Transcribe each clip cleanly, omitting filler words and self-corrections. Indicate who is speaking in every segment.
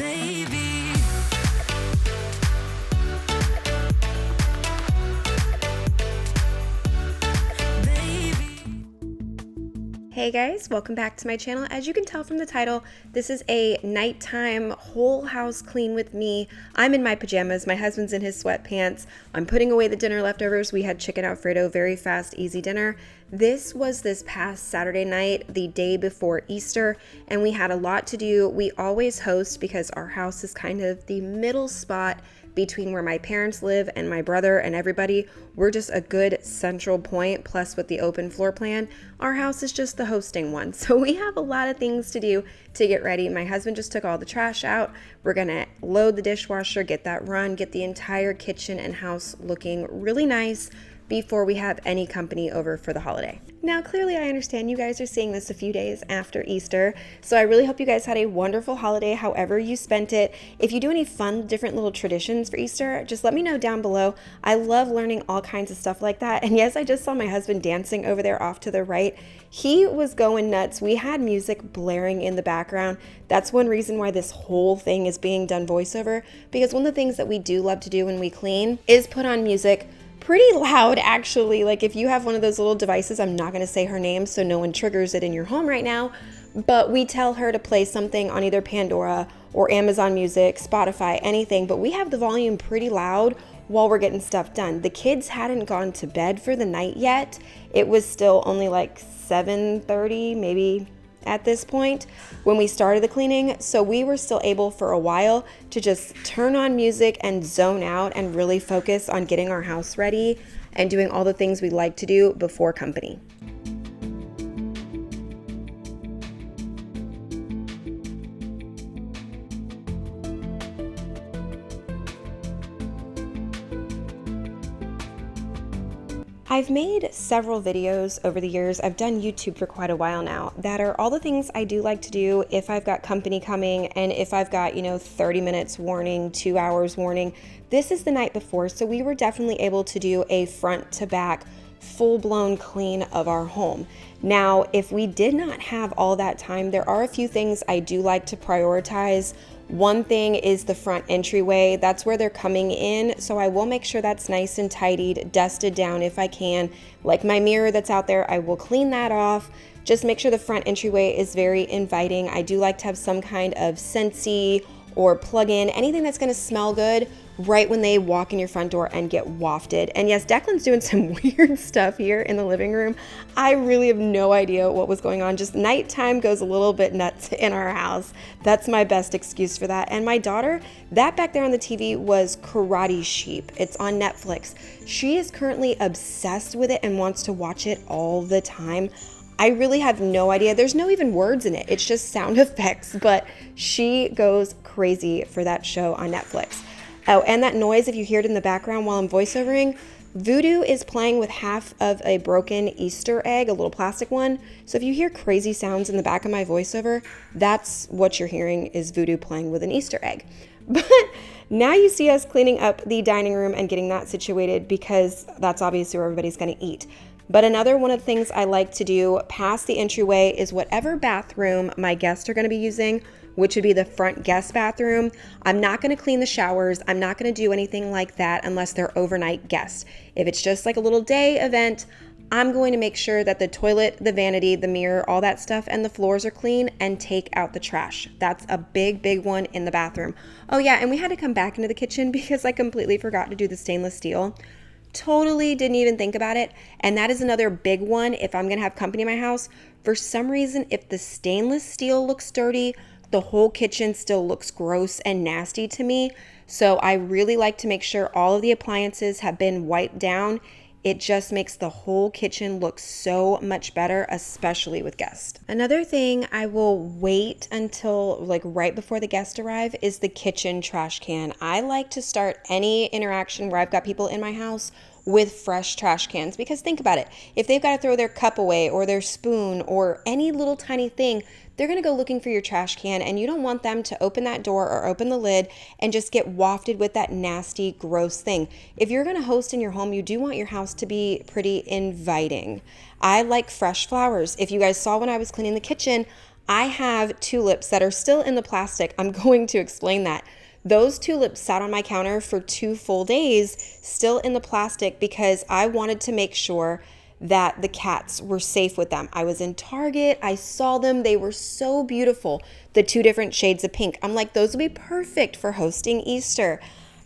Speaker 1: baby.
Speaker 2: Hey guys, welcome back to my channel. As you can tell from the title, this is a nighttime whole house clean with me. I'm in my pajamas, my husband's in his sweatpants. I'm putting away the dinner leftovers. We had chicken Alfredo, very fast, easy dinner. This was this past Saturday night, the day before Easter, and we had a lot to do. We always host because our house is kind of the middle spot between where my parents live and my brother and everybody. We're just a good central point, plus with the open floor plan, our house is just the hosting one. So we have a lot of things to do to get ready. My husband just took all the trash out. We're gonna load the dishwasher, get that run, get the entire kitchen and house looking really nice before we have any company over for the holiday. Now, clearly I understand you guys are seeing this a few days after Easter, so I really hope you guys had a wonderful holiday, however you spent it. If you do any fun, different little traditions for Easter, just let me know down below. I love learning all kinds of stuff like that. And yes, I just saw my husband dancing over there off to the right. He was going nuts. We had music blaring in the background. That's one reason why this whole thing is being done voiceover, because one of the things that we do love to do when we clean is put on music pretty loud, actually. Like if you have one of those little devices, I'm not going to say her name so no one triggers it in your home right now, but we tell her to play something on either Pandora or Amazon Music, Spotify, anything, but we have the volume pretty loud while we're getting stuff done. The kids hadn't gone to bed for the night yet. It was still only like 7:30, maybe at this point when we started the cleaning, so we were still able for a while to just turn on music and zone out and really focus on getting our house ready and doing all the things we like to do before company. I've made several videos over the years, I've done YouTube for quite a while now, that are all the things I do like to do if I've got company coming and if I've got, 30 minutes warning, 2 hours warning. This is the night before, so we were definitely able to do a front to back full-blown clean of our home. Now, if we did not have all that time, there are a few things I do like to prioritize. One thing is the front entryway. That's where they're coming in, so I will make sure that's nice and tidied, dusted down if I can. Like my mirror that's out there, I will clean that off. Just make sure the front entryway is very inviting. I do like to have some kind of Scentsy or plug-in, anything that's gonna smell good right when they walk in your front door and get wafted. And yes, Declan's doing some weird stuff here in the living room. I really have no idea what was going on. Just nighttime goes a little bit nuts in our house. That's my best excuse for that. And my daughter, that back there on the TV was Karate Sheep. It's on Netflix. She is currently obsessed with it and wants to watch it all the time. I really have no idea. There's no even words in it. It's just sound effects, but she goes crazy for that show on Netflix. Oh, and that noise, if you hear it in the background while I'm voiceovering, Voodoo is playing with half of a broken Easter egg, a little plastic one. So if you hear crazy sounds in the back of my voiceover, that's what you're hearing is Voodoo playing with an Easter egg. But now you see us cleaning up the dining room and getting that situated because that's obviously where everybody's going to eat. But another one of the things I like to do past the entryway is whatever bathroom my guests are going to be using, which would be the front guest bathroom. I'm not going to clean the showers. I'm not going to do anything like that unless they're overnight guests. If it's just like a little day event, I'm going to make sure that the toilet, the vanity, the mirror, all that stuff, and the floors are clean and take out the trash. That's a big, big one in the bathroom. Oh yeah, and we had to come back into the kitchen because I completely forgot to do the stainless steel. Totally didn't even think about it. And that is another big one if I'm going to have company in my house. For some reason, if the stainless steel looks dirty, the whole kitchen still looks gross and nasty to me. So I really like to make sure all of the appliances have been wiped down. It just makes the whole kitchen look so much better, especially with guests. Another thing I will wait until like right before the guests arrive is the kitchen trash can. I like to start any interaction where I've got people in my house with fresh trash cans, because think about it. If they've got to throw their cup away or their spoon or any little tiny thing, they're going to go looking for your trash can, and you don't want them to open that door or open the lid and just get wafted with that nasty, gross thing. If you're going to host in your home, you do want your house to be pretty inviting. I like fresh flowers. If you guys saw when I was cleaning the kitchen, I have tulips that are still in the plastic. I'm going to explain that. Those tulips sat on my counter for 2 full days, still in the plastic, because I wanted to make sure that the cats were safe with them. I was in Target, I saw them, they were so beautiful, the 2 different shades of pink. I'm like, those will be perfect for hosting Easter.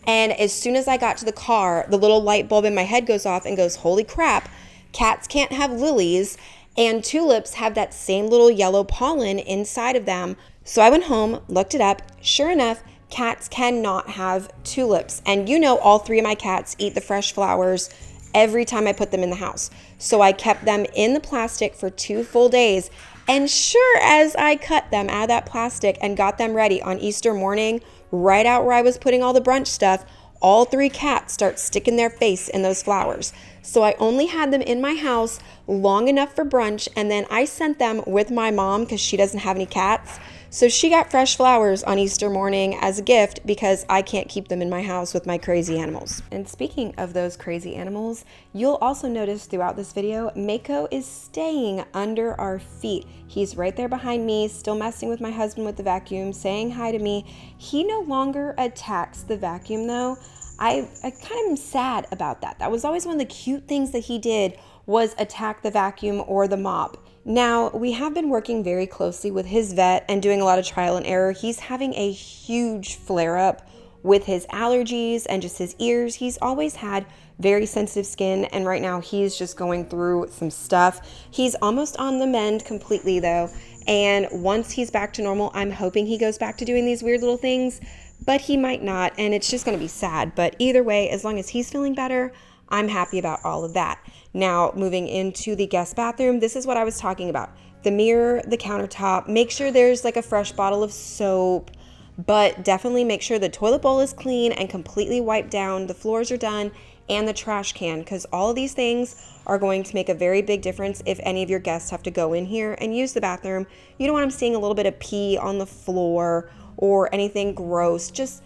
Speaker 2: And as soon as I got to the car, the little light bulb in my head goes off and goes, holy crap, cats can't have lilies, and tulips have that same little yellow pollen inside of them. So I went home, looked it up. Sure enough, cats cannot have tulips. And you know, all 3 of my cats eat the fresh flowers every time I put them in the house. So I kept them in the plastic for 2 full days. And sure as I cut them out of that plastic and got them ready on Easter morning, right out where I was putting all the brunch stuff, all 3 cats start sticking their face in those flowers. So I only had them in my house long enough for brunch, and then I sent them with my mom because she doesn't have any cats. So she got fresh flowers on Easter morning as a gift because I can't keep them in my house with my crazy animals. And speaking of those crazy animals, you'll also notice throughout this video, Mako is staying under our feet. He's right there behind me, still messing with my husband with the vacuum, saying hi to me. He no longer attacks the vacuum though. I kind of am sad about that. That was always one of the cute things that he did, was attack the vacuum or the mop. Now, we have been working very closely with his vet and doing a lot of trial and error. He's having a huge flare-up with his allergies and just his ears. He's always had very sensitive skin, and right now he's just going through some stuff. He's almost on the mend completely though, and once he's back to normal, I'm hoping he goes back to doing these weird little things, but he might not, and it's just going to be sad. But either way, as long as he's feeling better, I'm happy about all of that. Now, moving into the guest bathroom, this is what I was talking about. The mirror, the countertop, make sure there's like a fresh bottle of soap, but definitely make sure the toilet bowl is clean and completely wiped down, the floors are done, and the trash can, because all of these things are going to make a very big difference if any of your guests have to go in here and use the bathroom. You don't want them seeing a little bit of pee on the floor or anything gross. Just,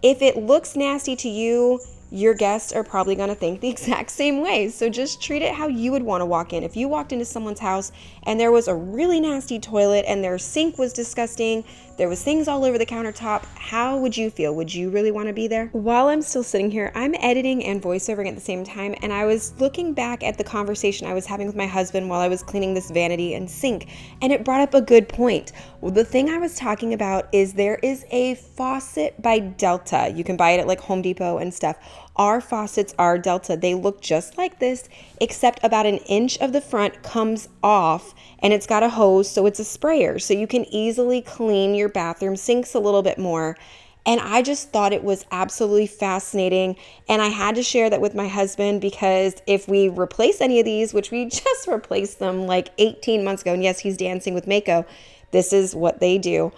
Speaker 2: if it looks nasty to you, your guests are probably going to think the exact same way. So just treat it how you would want to walk in. If you walked into someone's house and there was a really nasty toilet and their sink was disgusting, there was things all over the countertop, how would you feel? Would you really want to be there? While I'm still sitting here, I'm editing and voiceovering at the same time, and I was looking back at the conversation I was having with my husband while I was cleaning this vanity and sink, and it brought up a good point. Well, the thing I was talking about is there is a faucet by Delta. You can buy it at like Home Depot and stuff. Our faucets are Delta. They look just like this, except about 1 inch of the front comes off, and it's got a hose, so it's a sprayer. So you can easily clean your bathroom sinks a little bit more. And I just thought it was absolutely fascinating. And I had to share that with my husband, because if we replace any of these, which we just replaced them like 18 months ago, and yes, he's dancing with Mako, this is what they do.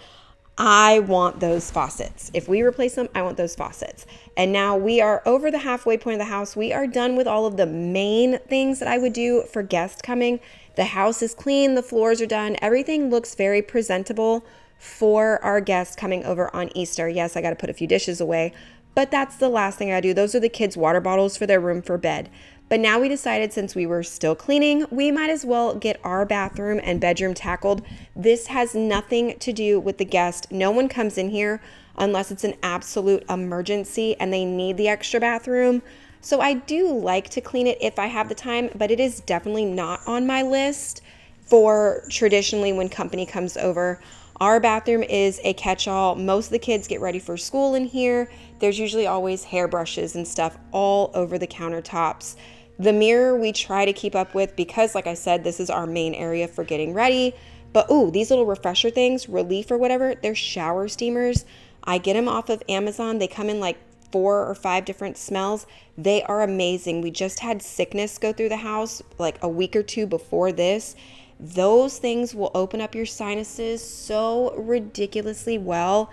Speaker 2: I want those faucets. If we replace them, I want those faucets. And now we are over the halfway point of the house. We are done with all of the main things that I would do for guests coming. The house is clean. The floors are done. Everything looks very presentable for our guests coming over on Easter. Yes, I got to put a few dishes away, but that's the last thing I do. Those are the kids' water bottles for their room for bed. But now we decided, since we were still cleaning, we might as well get our bathroom and bedroom tackled. This has nothing to do with the guest. No one comes in here unless it's an absolute emergency and they need the extra bathroom. So I do like to clean it if I have the time, but it is definitely not on my list for traditionally when company comes over. Our bathroom is a catch-all. Most of the kids get ready for school in here. There's usually always hairbrushes and stuff all over the countertops. The mirror we try to keep up with because, like I said, this is our main area for getting ready. But ooh, these little refresher things, Relief or whatever, they're shower steamers. I get them off of Amazon. They come in like 4 or 5 different smells. They are amazing. We just had sickness go through the house like a week or 2 before this. Those things will open up your sinuses so ridiculously well.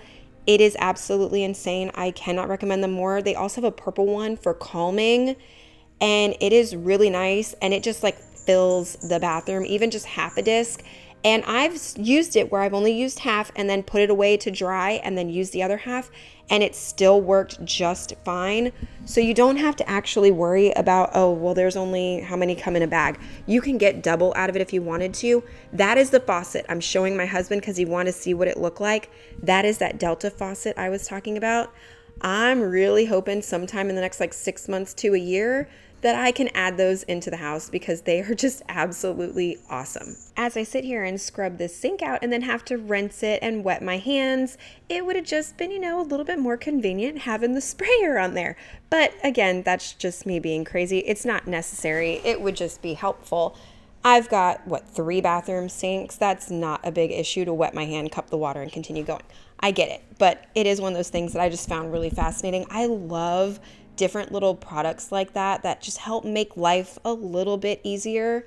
Speaker 2: It is absolutely insane. I cannot recommend them more. They also have a purple one for calming, and it is really nice, and it just like fills the bathroom, even just half a disc, And I've used it where I've only used half and then put it away to dry and then use the other half, and it still worked just fine. So you don't have to actually worry about, oh, well, there's only how many come in a bag. You can get double out of it if you wanted to. That is the faucet I'm showing my husband because he wanted to see what it looked like. That is that Delta faucet I was talking about. I'm really hoping sometime in the next 6 months to a year that I can add those into the house because they are just absolutely awesome. As I sit here and scrub this sink out and then have to rinse it and wet my hands, it would have just been, a little bit more convenient having the sprayer on there. But again, that's just me being crazy. It's not necessary. It would just be helpful. I've got, 3 bathroom sinks. That's not a big issue to wet my hand, cup the water, and continue going. I get it, but it is one of those things that I just found really fascinating. I love different little products like that just help make life a little bit easier.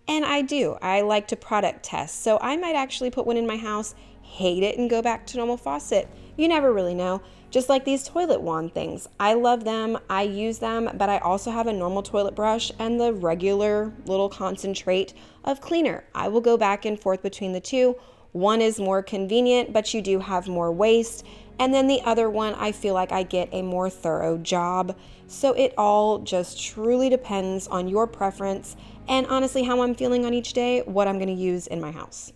Speaker 2: And I like to product test. So I might actually put one in my house, hate it, and go back to normal faucet. You never really know. Just like these toilet wand things. I love them. I use them, but I also have a normal toilet brush and the regular little concentrate of cleaner. I will go back and forth between the two. One is more convenient, but you do have more waste. And then the other one, I feel like I get a more thorough job. So it all just truly depends on your preference and honestly how I'm feeling on each day, what I'm going to use in my house.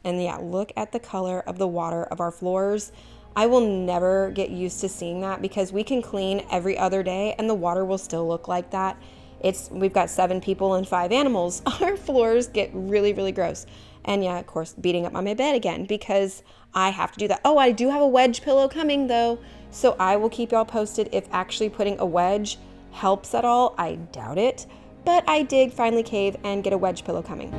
Speaker 2: And yeah, look at the color of the water of our floors. I will never get used to seeing that because we can clean every other day and the water will still look like that. We've got 7 people and 5 animals. Our floors get really, really gross. And yeah, of course, beating up on my bed again because I have to do that. Oh, I do have a wedge pillow coming though. So I will keep y'all posted if actually putting a wedge helps at all. I doubt it. But I did finally cave and get a wedge pillow coming.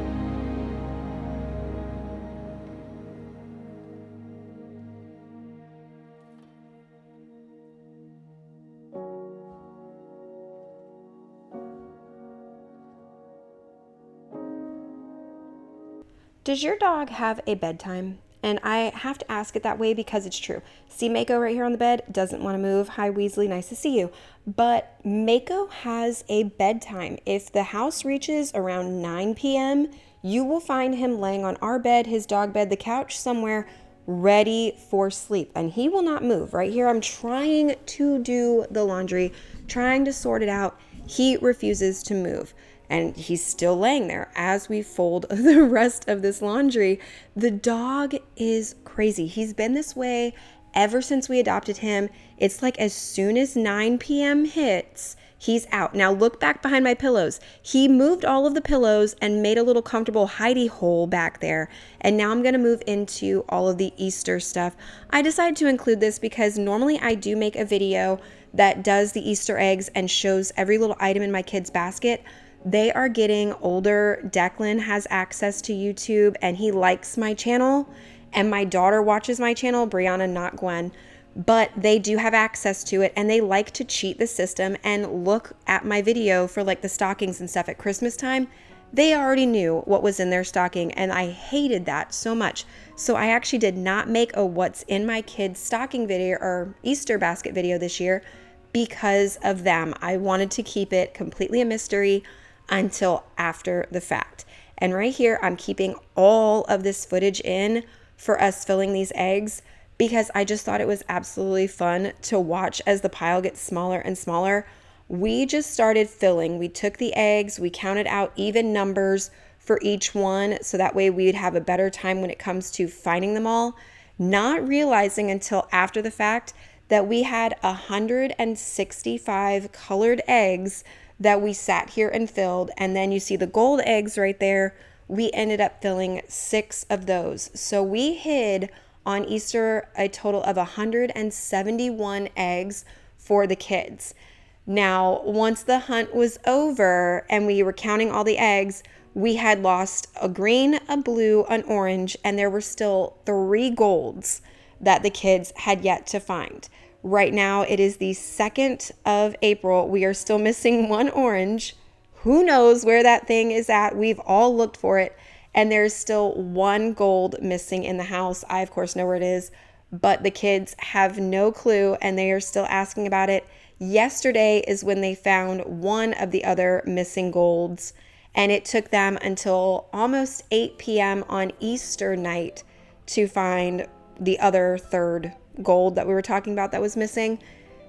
Speaker 2: Does your dog have a bedtime? And I have to ask it that way because it's true. See Mako right here on the bed? Doesn't want to move. Hi, Weasley. Nice to see you. But Mako has a bedtime. If the house reaches around 9 p.m., you will find him laying on our bed, his dog bed, the couch somewhere, ready for sleep. And he will not move. Right here, I'm trying to do the laundry, trying to sort it out. He refuses to move. And he's still laying there as we fold the rest of this laundry. The dog is crazy. He's been this way ever since we adopted him. It's like as soon as 9 p.m. hits, he's out. Now look back behind my pillows. He moved all of the pillows and made a little comfortable hidey hole back there. And now I'm going to move into all of the Easter stuff. I decided to include this because normally I do make a video that does the Easter eggs and shows every little item in my kids' basket. They are getting older. Declan has access to YouTube and he likes my channel, and my daughter watches my channel, Brianna, not Gwen, but they do have access to it and they like to cheat the system and look at my video for the stockings and stuff at Christmas time. They already knew what was in their stocking and I hated that so much. So I actually did not make a what's in my kids' stocking video or Easter basket video this year because of them. I wanted to keep it completely a mystery until after the fact. And right here, I'm keeping all of this footage in for us filling these eggs because I just thought it was absolutely fun to watch as the pile gets smaller and smaller. We just started filling. We took the eggs, we counted out even numbers for each one so that way we'd have a better time when it comes to finding them all, not realizing until after the fact that we had 165 colored eggs that we sat here and filled. And then you see the gold eggs right there. We ended up filling 6 of those. So we hid on Easter a total of 171 eggs for the kids. Now, once the hunt was over and we were counting all the eggs, we had lost a green, a blue, an orange, and there were still 3 golds that the kids had yet to find. Right now, it is the 2nd of April. We are still missing 1 orange. Who knows where that thing is at? We've all looked for it. And there's still 1 gold missing in the house. I, of course, know where it is. But the kids have no clue, and they are still asking about it. Yesterday is when they found 1 of the other missing golds. and it took them until almost 8 p.m. on Easter night to find the other third gold that we were talking about that was missing.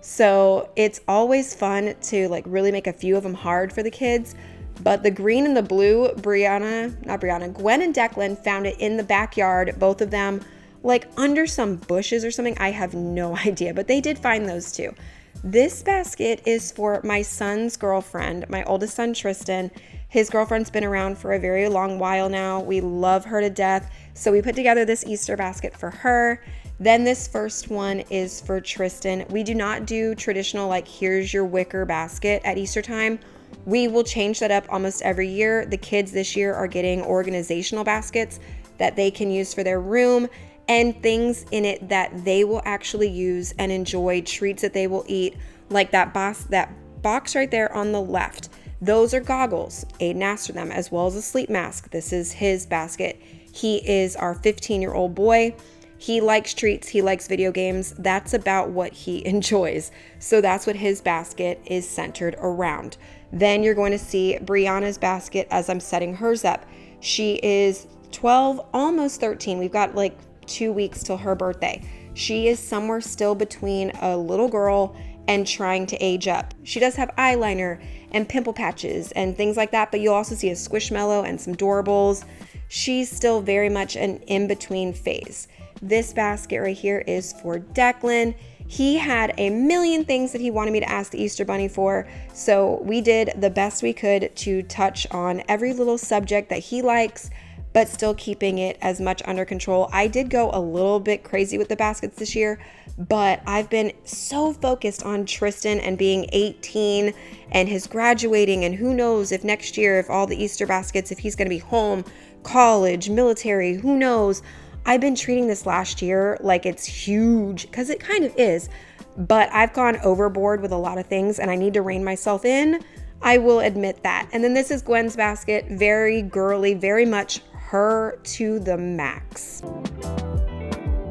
Speaker 2: So it's always fun to like really make a few of them hard for the kids. But the green and the blue, Gwen and Declan found it in the backyard, both of them, like under some bushes or something. I have no idea, but they did find those two. This basket is for my son's girlfriend, my oldest son, Tristan. His girlfriend's been around for a very long while now. We love her to death. So we put together this Easter basket for her. Then this first one is for Tristan. We do not do traditional, like, here's your wicker basket at Easter time. We will change that up almost every year. The kids this year are getting organizational baskets that they can use for their room and things in it that they will actually use and enjoy, treats that they will eat, like that box right there on the left. Those are goggles. Aiden asked for them, as well as a sleep mask. This is his basket. He is our 15-year-old boy. He likes treats. He likes video games. That's about what he enjoys. So that's what his basket is centered around. Then you're going to see Brianna's basket as I'm setting hers up. She is 12, almost 13. We've got like 2 weeks till her birthday. She is somewhere still between a little girl and trying to age up. She does have eyeliner and pimple patches and things like that, but you'll also see a Squishmallow and some Doorables. She's still very much an in-between phase. This basket right here is for Declan. He had a million things that he wanted me to ask the Easter Bunny for, so we did the best we could to touch on every little subject that he likes, but still keeping it as much under control. I did go a little bit crazy with the baskets this year, but I've been so focused on Tristan and being 18 and his graduating, and who knows if next year, if all the Easter baskets, if he's going to be home, college, military, who knows. I've been treating this last year like it's huge, because it kind of is, but I've gone overboard with a lot of things and I need to rein myself in. I will admit that. And then this is Gwen's basket, very girly, very much her to the max.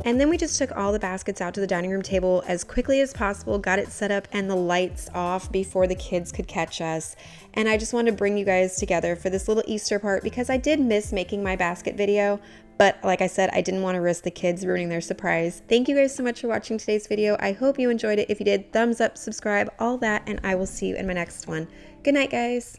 Speaker 2: And then we just took all the baskets out to the dining room table as quickly as possible, got it set up and the lights off before the kids could catch us. And I just wanted to bring you guys together for this little Easter part because I did miss making my basket video. But like I said, I didn't want to risk the kids ruining their surprise. Thank you guys so much for watching today's video. I hope you enjoyed it. If you did, thumbs up, subscribe, all that, and I will see you in my next one. Good night, guys.